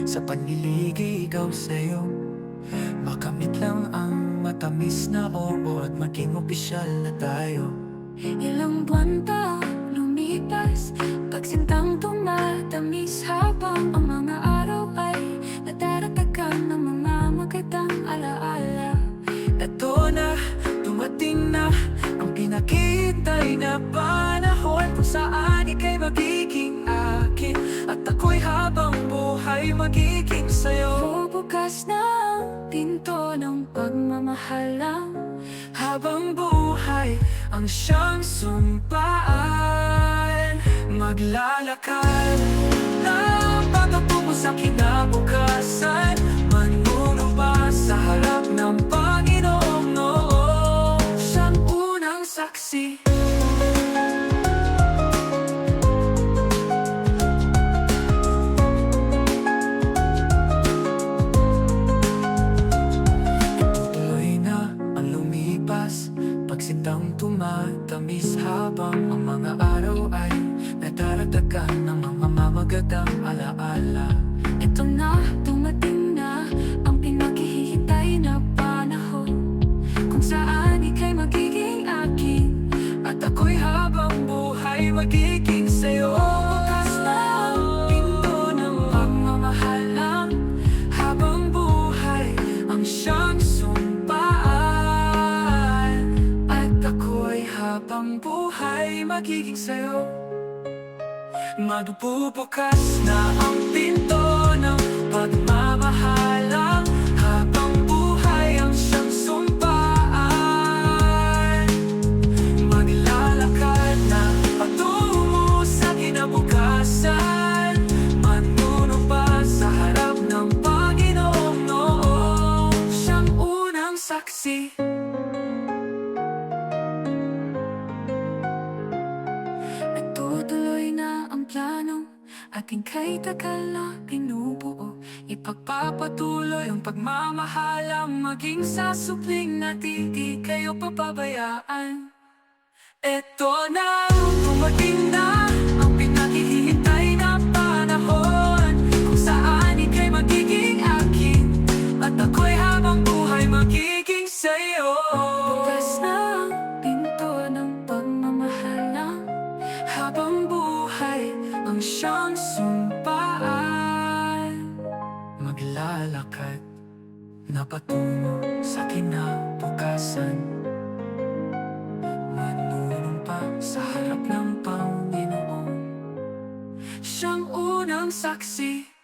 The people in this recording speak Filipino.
sa panliligaw sa'yo. Makamit lang ang matamis na oo at maging opisyal na tayo. Ilang buwan pa lumipas, pagsintang tumatamis habang ang mga araw ay nadaragdagan ng mga magandang alaala. Eto na, dumating na ang pinakihintay na panahon kung saan ika'y magiging akin at ako'y habang buhay magiging sa'yo. Bubukas na ang pinto ng pagmamahalang Habang buhay ang siyang sumpaan, maglalakad na pagkatungo sa kinabukasan, manunumpa sa harap ng Panginoong noong siyang unang saksi. Tuloy na ang lumipas, pagsintang tumatamis habang ang mga araw ay nadaragdagan ng mga mamagandang alaala. Ito na, dumating na ang pinaghihintay na panahon kung saan ika'y magiging akin At ako'y habang buhay magiging sa'yo. bukas na ang Pinto ng pagmamahalang, habang buhay ang siyang sumpaan, at ako'y habang buhay magiging sa'yo. Magbubukas na ang pinto ng pagmamahalang, habang buhay ang siyang sumpaan, maglalakad na patungo sa kinabukasan, manunumpa sa harap ng Panginoong noong siyang unang saksi. Nagtutuloy na ang planong ating kay tagal na binubuo. Ipagpapatuloy ang pagmamahalang maging sa supling natin di kayo papabayaan. Eto na, dumating na ang pinaghihintay na panahon kung saan ika'y magiging akin at ako'y habang buhay magiging sa'yo. Bukas na ang pinto ng pagmamahalang Habang buhay ang siyang sumpaan, maglalakad na patungo sa kinabukasan, manunumpa sa harap ng Panginoon siyang unang saksi.